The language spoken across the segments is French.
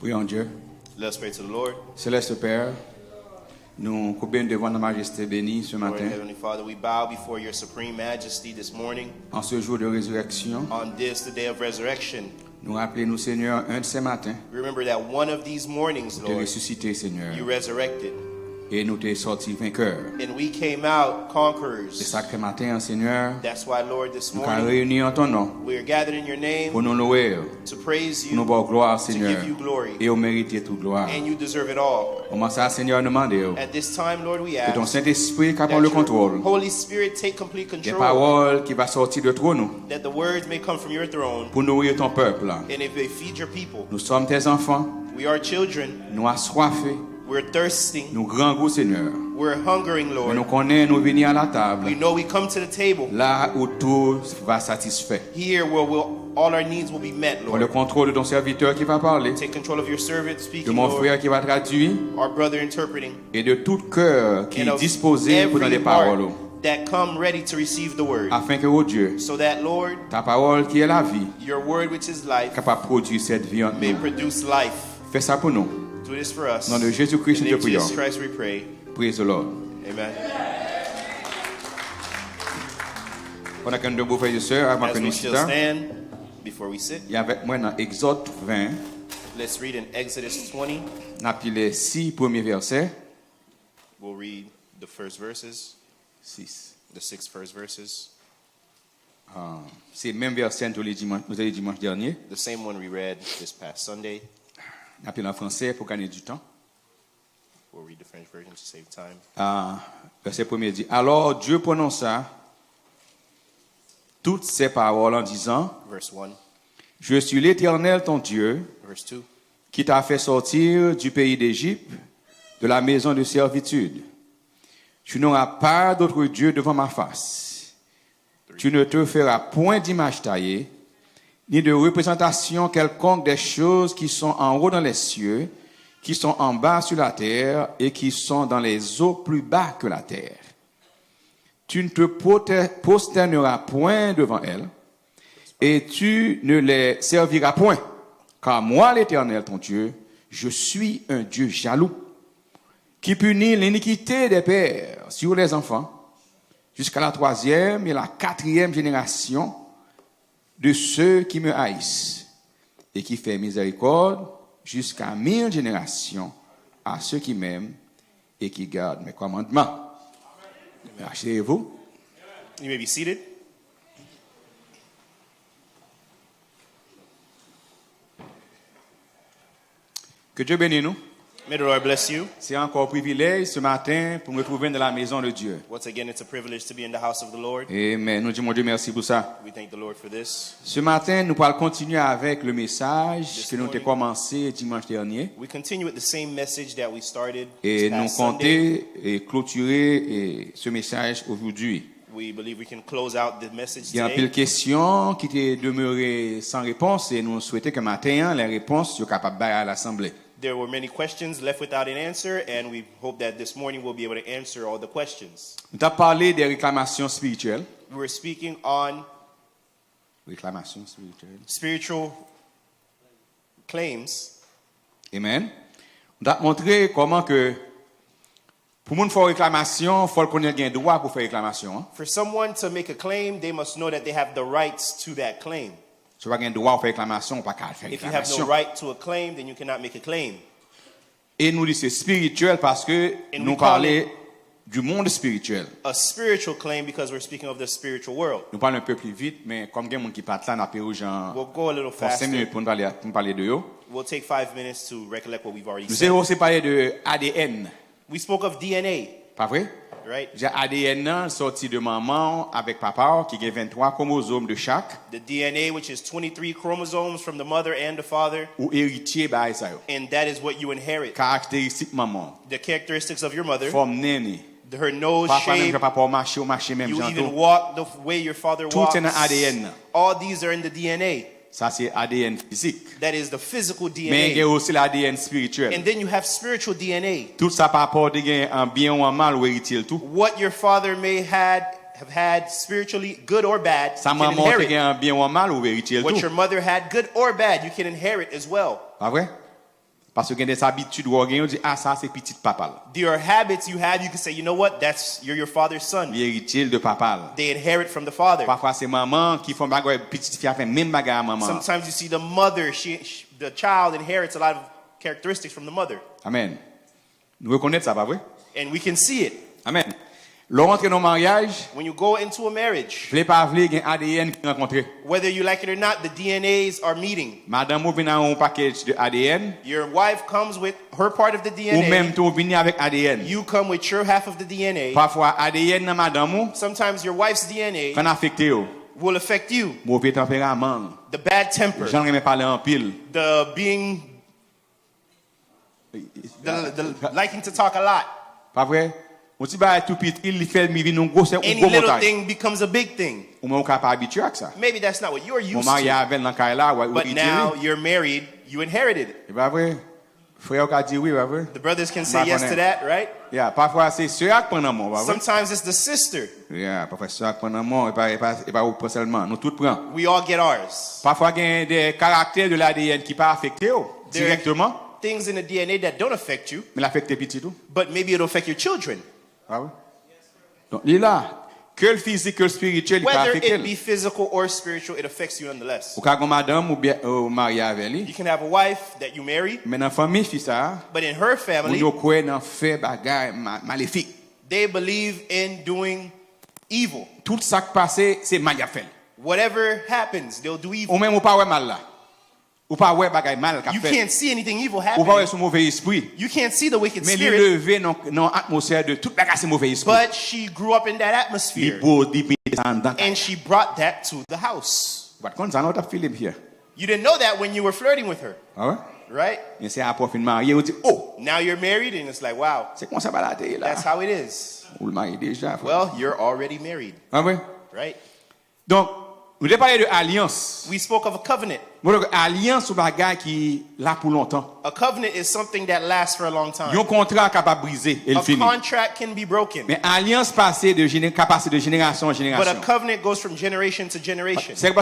Prions Dieu. Let's pray to the Lord. Céleste Père, nous coupons devant ta majesté bénie ce Lord, matin, Heavenly Father, we bow before your supreme majesty this morning. en ce jour de résurrection. On this, the day of resurrection, Nous rappelons-nous, Seigneur, un de ces matins, remember that one of these mornings, tu t'es Lord, ressuscité, Seigneur, you resurrected. et nous t'es sortis vainqueurs. And we came out Ce conquerors. sacré matin, Seigneur, That's why, Lord, this nous sommes morning, réunis en ton nom we are gathered in your pour name nous louer, to praise pour nous you, voir gloire, to Seigneur, give you glory. et au mériter toute gloire. And you deserve it all. Comment ça, Seigneur, nous demandons At this time, Lord, we que ton ask Saint-Esprit that prenne le your contrôle, Holy Spirit take complete des control, paroles qui vont sortir de toi, nous, that the words may come from your throne, pour nourrir ton peuple. and if they feed your people. Nous sommes tes enfants, We are children, nous assoiffés, we're thirsting, nous grands goûts, Seigneur. we're hungering, Mais Lord. nous connaissons, nous venons à la We table, know we come to the table là où tout va satisfait. here where all our needs will be met, Pour le Lord. contrôle de ton serviteur qui va parler, Take control of your servant de speaking, mon Lord, frère qui va traduire, our brother interpreting, et de tout cœur qui and est of disposé pour donner every parole, heart that come ready to receive the word, afin que, oh Dieu, so that, Lord, ta parole qui est la vie, your word, which is life, capable de produire cette vie en may nous. produce life. Fais ça pour nous. Do this for us. Au nom de Jésus-Christ, In the nous name te of Jesus prions. Christ we pray. Praise the Lord. Amen. Pendant que nous devons, frères et sœurs, avant As que we nous still citons, stand, before we sit, il y a avec moi dans Exode 20, let's read in Exodus 20. on a pris les 6 premiers versets. We'll read the first verses, 6. the 6 first verses. C'est le même verset que nous avons dimanche dernier. The same one we read this past Sunday. On a pris en français pour gagner du temps. We'll read the French version to save time. Verset 1er dit, alors Dieu prononça toutes ces paroles en disant, Verse 1. je suis l'Éternel ton Dieu, Verse 2. qui t'a fait sortir du pays d'Égypte, de la maison de servitude. Tu n'auras pas d'autre Dieu devant ma face. Tu ne te feras point d'image taillée, ni de représentation quelconque des choses qui sont en haut dans les cieux, qui sont en bas sur la terre et qui sont dans les eaux plus bas que la terre. Tu ne te prosterneras point devant elles, et tu ne les serviras point, car moi, l'Éternel, ton Dieu, je suis un Dieu jaloux, qui punit l'iniquité des pères sur les enfants, jusqu'à la 3e et la 4e génération de ceux qui me haïssent, et qui fait miséricorde jusqu'à 1000 générations à ceux qui m'aiment et qui gardent mes commandements. Asseyez-vous. You may be seated. Que Dieu bénisse nous. May the Lord bless you. C'est encore un privilège ce matin pour me trouver dans la maison de Dieu. Once again, it's a privilege to be in the house of the Lord. Amen. Nous disons Dieu merci pour ça. We thank the Lord for this. Ce matin, nous allons continuer avec le message que nous avons commencé dimanche dernier. We continue with the same message that we started Et this nous past Sunday. comptons et clôturer ce message aujourd'hui. We believe we can close out the message Il y a un peu de today. questions qui étaient demeurées sans réponse et nous souhaitons que matin, les réponses soient capables à l'Assemblée. There were many questions left without an answer, and we hope that this morning we'll be able to answer all the questions. Nous avons parlé des réclamations spirituelles. We were speaking on Réclamations spirituelles. spiritual claims. Amen. Nous avons montré comment que pour nous faire réclamation, il faut connaître un droit pour faire réclamation. For someone to make a claim, they must know that they have the rights to that claim. Si vous avez un droit pour faire réclamation, on ne peut pas faire If you have réclamation. no right to a claim, then you cannot make a claim. Et nous disons c'est spirituel parce que And nous we call parlons du monde spirituel. A spiritual claim because we're speaking of the spiritual world. Nous parlons un peu plus vite, mais comme il y a des gens qui parlent là, nous avons gens We'll go a little pour 5 faster. minutes pour nous parler de eux. We'll take 5 minutes to recollect what we've already Nous said. avons aussi parlé de ADN, We spoke of DNA, pas vrai? right? J'ai ADN sorti de maman avec papa qui a 23 chromosomes de chaque The DNA, which is 23 chromosomes from the mother and the father, ou héritier bah ça yo. and that is what you inherit. Caractéristique maman, The characteristics of your mother, forme néné. her nose Papa même shape, papa marcher même you even janto. walk the way your father Tout walks. est dans ADN. All these are in the DNA. Ça c'est ADN physique. That is the physical Mais il y a DNA. aussi l'ADN spirituel. And then you have spiritual DNA. Tout ça par rapport à un bien ou un mal ou héritier tout. What your father may have had spiritually, good or bad, Sa you can maman inherit. te un bien ou un mal ou héritier What tout. your mother had, good or bad, you can inherit as well. Pas vrai? Parce que il y a des habitudes où on dit ah ça c'est petit papa. There are habits you have. You can say, you know what? You're your father's son. L'héritier de papa. They inherit from the father. Parfois c'est maman qui font bagarre petite fille fait même bagarre maman. Sometimes you see the mother. The child inherits a lot of characteristics from the mother. Amen. Nous reconnaissons ça, pas vrai? And we can see it. Amen. L'on dans mariage, when you go into a marriage, vle pas vle gen ADN qui rencontré. Whether you like it or not, the DNAs are meeting. Madame ou vient un package de ADN. Your wife comes with her part of the DNA. Ou même tout venir avec ADN. You come with your half of the DNA. Parfois ADN dans madame ou. Sometimes your wife's DNA can affecter you. Will affect you. Mauvais tempérament. The bad temper. J'en aime parler en pile. The liking to talk a lot. Pas vrai? Any little thing becomes a big thing. Maybe that's not what you're used to. But now you're married, you inherited it. The brothers can say yes to that, right? Yeah, sometimes it's the sister. Yeah, we all get ours. There are things in the DNA that don't affect you, but maybe it'll affect your children. Donc, il est là. Que le physique, que le spirituel, whether it be physical or spiritual, it affects you nonetheless. You can have a wife that you marry, but in her family, they believe in doing evil. Whatever happens, they'll do evil. You can't see anything evil happening. You can't see the wicked spirit. But she grew up in that atmosphere. And she brought that to the house. You didn't know that when you were flirting with her. Right? Now you're married and it's like, wow, that's how it is. Well, you're already married. Right? Donc, we spoke of a covenant. A covenant is something that lasts for a long time. A contract can be broken. But a covenant goes from generation to generation. That's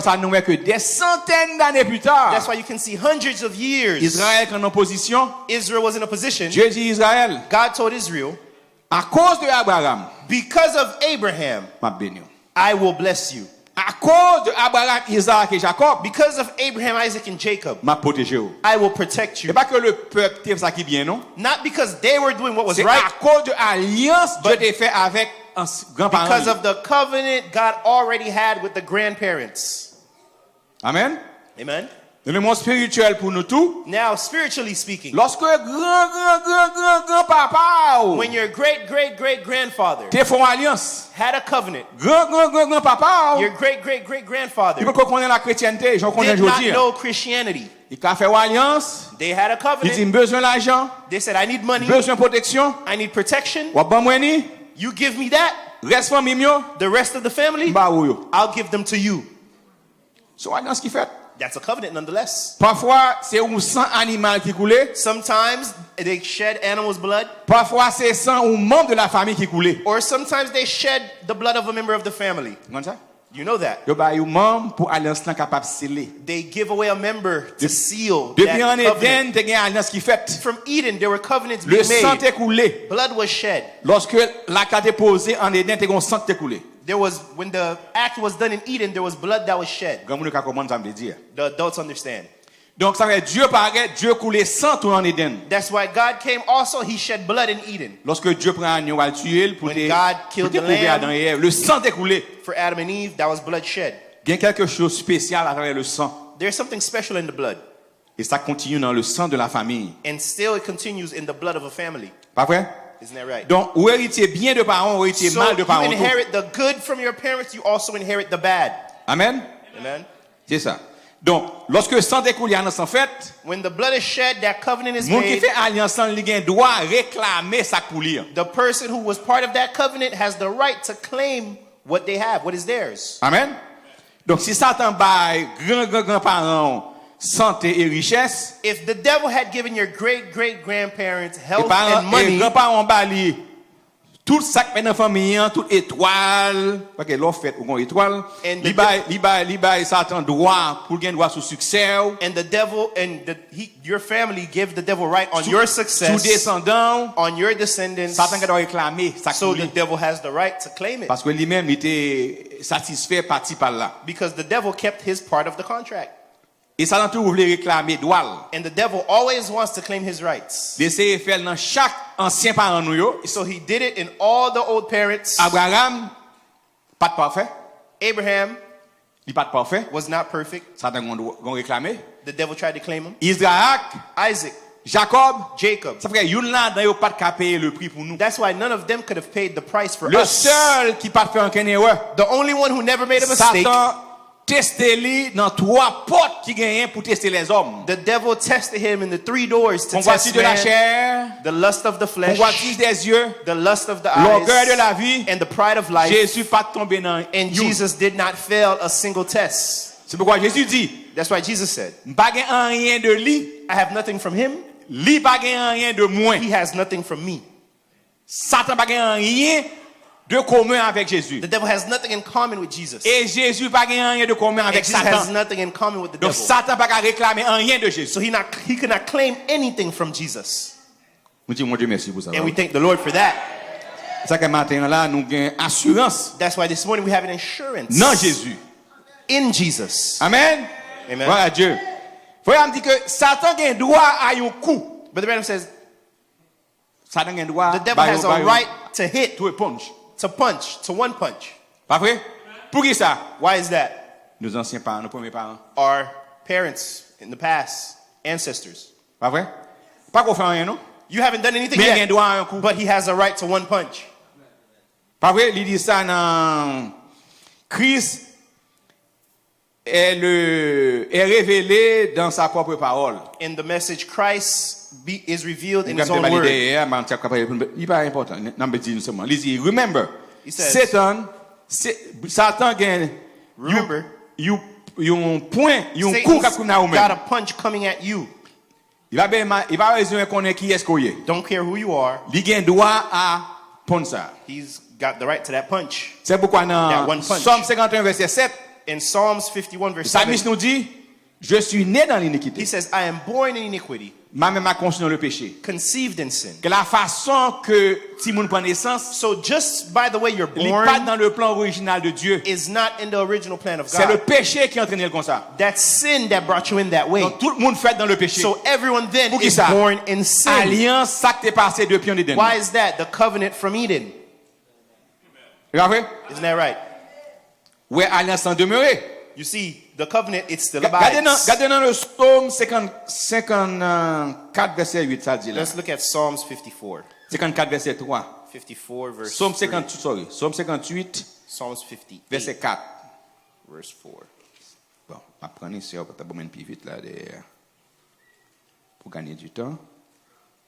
why you can see hundreds of years. Israel was in a position. God told Israel, because of Abraham, I will bless you. Because of Abraham, Isaac, and Jacob, I will protect you. Not because they were doing what was right, but because of the covenant God already had with the grandparents. Amen. Amen. Le monde spirituel pour nous tous. Now, spiritually speaking, lorsque grand-papa, when your great-great-great-grandfather had a covenant, grand-papa, your great-great-great-grandfather did not know Christianity. They had a covenant. They said, I need money. I need protection. You give me that. The rest of the family, I'll give them to you. That's a covenant nonetheless. Sometimes they shed animals' blood. Or sometimes they shed the blood of a member of the family. You know that. They give away a member to seal that covenant. From Eden, there were covenants being made. Blood was shed. There was, when the act was done in Eden, there was blood that was shed. The adults understand. That's why God came also, he shed blood in Eden. When God killed the lamb for Adam and Eve, that was blood shed. There's something special in the blood. And still it continues in the blood of a family. Isn't that right? Donc, ou héritier bien de parents, ou héritier mal de parents. You inherit the good from your parents, you also inherit the bad. Amen. Amen. C'est ça. Donc, lorsque le sang découle, alliance en fait, when the blood is shed, that covenant is made. Qui fait alliance, il doit réclamer ça pour lui. The person who was part of that covenant has the right to claim what they have, what is theirs. Amen. Donc, si Satan baille grand-parents santé et richesse, if the devil had given your great-great-grandparents health and money, Tout ça que dans famille, toute étoile, parce que l'offre fait une étoile, liba Satan droit pour gagner droit sur succès. And the devil your family give the devil right on your success. Sous descendants, on your descendants. Satan doit réclamer ça. So the devil has the right to claim it. Parce que lui-même était satisfait parti par là. Because the devil kept his part of the contract. Et Satan toujours voulait réclamer droit. And the devil always wants to claim his rights. D'essayer faire dans chaque ancien parent nous yo. So he did it in all the old parents. Abraham pas parfait. Abraham il pas parfait. Was not perfect. Satan gon réclamer. The devil tried to claim him. Isaac, Jacob. Ça fait yon là dans yo pas de payer le prix pour nous. That's why none of them could have paid the price for us. Le seul qui pas fait aucune erreur. The only one who never made a mistake. Satan testé dans 3 portes qui gagnent pour tester les hommes. The devil tested him in the 3 doors to test Convoitise de la chair, the lust of the flesh, convoitise des yeux, the lust of the eyes, l'orgueil de la vie, and the pride of life. Jésus pas tombé dans. And Jesus did not fail a single test. C'est pourquoi Jésus dit. That's why Jesus said, "Pas rien de lui. I have nothing from him. Lui pas rien de moi. He has nothing from me." Satan pas rien de commun avec Jésus. The devil has nothing in common with Jesus. Et Jésus pas rien de commun avec Satan. Satan. Has nothing in common with the Donc devil. Satan pas réclamer rien de Jésus. So he could not claim anything from Jesus. Nous disons mon Dieu merci pour ça. And we thank the Lord for that. Ça que matin là nous gain assurance. That's why this morning we have an assurance. Non Jésus. In Jesus. Amen. Amen. Voilà Dieu. Frère me dit que Satan a droit à un coup. But the Bible says Satan a droit. The devil has a right to hit. To a punch. To punch. To one punch. Pas vrai? Pour qui ça? Why is that? Nos anciens parents, nos premiers parents. Our parents in the past, ancestors. Pas vrai? Pas qu'on fait rien non? You haven't done anything mais yet. Droit à un coup. But he has a right to one punch. Pas vrai? Il dit ça dans Christ est révélé dans sa propre parole. In the message, Christ is revealed in his own word. Il pas important. Number 10 seulement. Il dit, remember, he says, Satan gagne. Remember, you point, you coup got a punch coming at you. Il va besoin connaître qui est-ce qu'il est. Don't care who you are. Il gagne droit à punch ça. He's got the right to that punch. C'est pourquoi dans Somme 51 verset 7. In Psalms 51 verse 7. Psalmiste nous dit, je suis né dans l'iniquité. He says, I am born in iniquity. Même ma conçu dans le péché. Conceived in sin. Que la façon que Timon prend naissance, so just by the way you're born, pas dans le plan original de Dieu. Is not in the original plan of God. C'est le péché qui entraîne comme ça. That's sin that brought you in that way. Donc tout le monde fait dans le péché. So everyone then is born in sin. Alliance ça qui est passé depuis en Éden. Why is that? The covenant from Eden. Isn't that right? Où est alliance en demeuré? You see, the covenant, it still abides. Regardez dans le Psaume 54 verset 8 ça dit là. Let's look at Psalms 54. 54 verset 3. 54 verse Psaume 58, sorry. Psaume 58 Psalms 58 verset 4. Verse 4. Bon, on va prendre ici, on va mettre plus vite là derrière. Pour gagner du temps.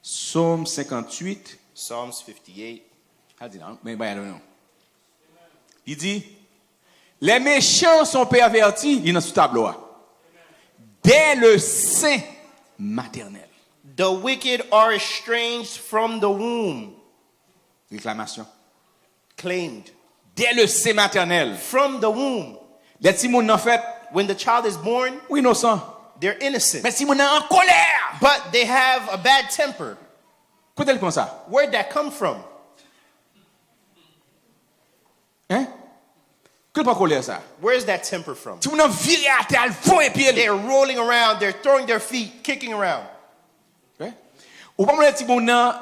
Psaume 58. Psalms 58. Il dit, les méchants sont pervertis, il est dans ce tableau. Dès le sein maternel. The wicked are estranged from the womb. Réclamation. Claimed. Dès le sein maternel. From the womb. Les petits moun en fait. When the child is born, innocent. They're innocent. Mais si moun en colère. But they have a bad temper. Qu'est-ce comme ça? Where'd that come from? Hein? Que pas colère ça? Where's that temper from? Si moun en viré à terre, fond et pied. They're rolling around, they're throwing their feet, kicking around. Hein? Ou pas moun petit moun en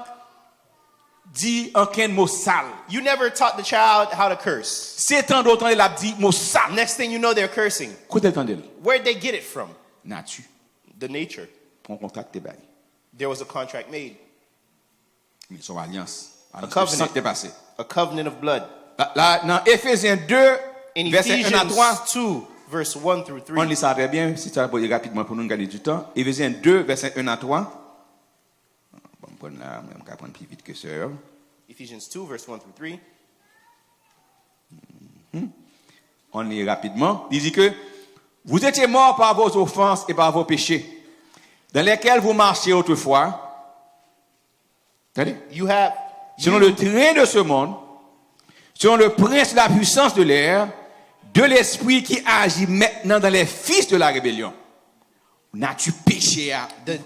dit aucun mot sale. You never taught the child how to curse. C'est tant d'autres il a dit mot sale. Next thing you know they're cursing. Where'd they get it from? Nature. The nature. Prends contact te bail. There was a contract made. Mais son alliance. A covenant. A covenant of blood. Là dans Éphésiens 2 in verset 1 à 3 2 verse 1 through 3. On lit ça très bien si tu as posé rapidement pour nous gagner du temps. Éphésiens 2 verset 1 à 3. Bon prendre là, on va prendre plus vite que ça. Ephesians 2 verse 1 through 3. On lit rapidement. Il dit que vous étiez morts par vos offenses et par vos péchés, dans lesquels vous marchiez autrefois. selon le train de ce monde, selon le prince de la puissance de l'air, de l'esprit qui agit maintenant dans les fils de la rébellion. Nature péché,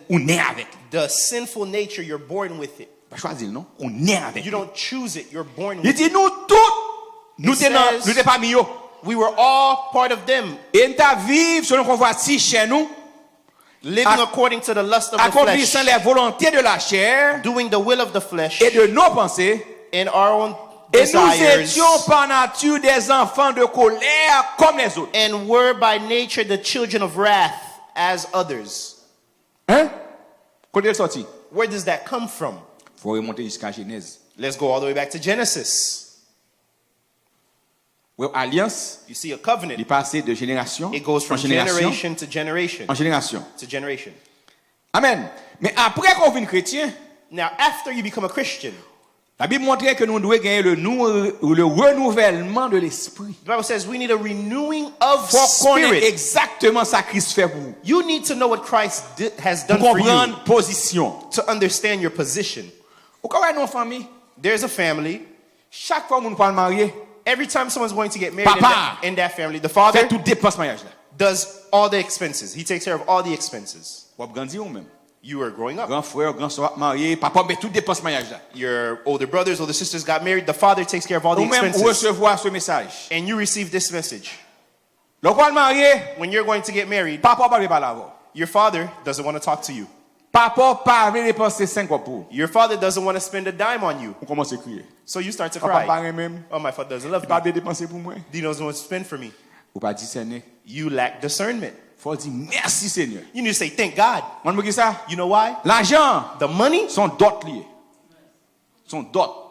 on est avec. The sinful nature, you're born with it. Pas choisir, non? On est avec. You don't choose it, you're born with it. Il dit nous tous, nous t'es pas mis. We were all part of them. Et nous ta vivre selon qu'on voit si chez nous. Living according to the lust of the flesh. Accomplissant les volontés de la chair. Doing the will of the flesh. Et de nos pensées. And our own et desires. Nous étions par nature des enfants de colère comme les autres. And were by nature the children of wrath as others. Hein? Côté sorti. Where does that come from? Faut remonter jusqu'à Genèse. Let's go all the way back to Genesis. Well, alliance, you see a covenant. Il passe de génération It goes from generation to generation. En génération. To generation. Amen. Mais après qu'on devient chrétien, now after you become a Christian, la Bible montre que nous devons gagner le renouvellement de l'esprit. The Bible says we need a renewing of faut spirit. Exactement ça Christ fait pour vous. You need to know what Christ has done for you. Position. To understand your position. Famille. There's a family. Chaque fois qu'on parle marié, every time someone's going to get married in that family, the father does all the expenses. He takes care of all the expenses. You were growing up. Grand frère, grand soeur marié, papa met tout dépense mariage là. Your older brothers, older sisters got married. The father takes care of all the expenses. Recevoir ce message. And you receive this message. When you're going to get married, papa your father doesn't want to talk to you. Your father doesn't want to spend a dime on you. So you start to cry. Oh, my father doesn't love me. He doesn't want to spend for me. You lack discernment. Merci Seigneur. You need to say thank God. You know why? L'argent, the money, sont dot liés. Sont dot.